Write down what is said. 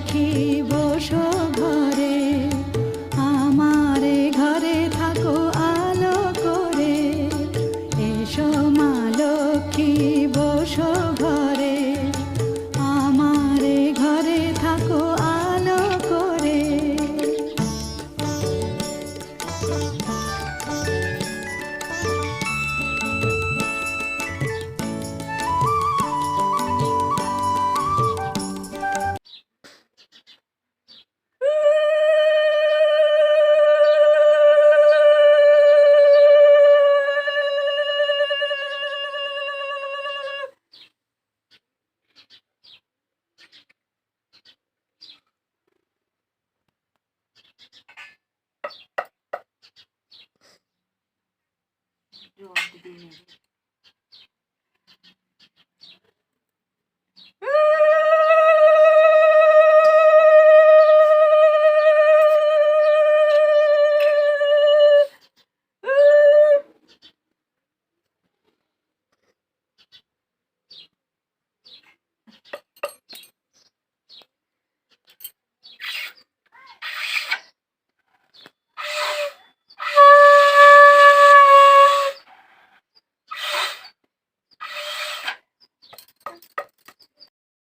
লক্ষ্মী বসো ঘরে, আমারে ঘরে থাকো আলো করে। এসো মা লক্ষ্মী বসো ঘরে, আমারে ঘরে থাকো আলো করে। জল দিয়ে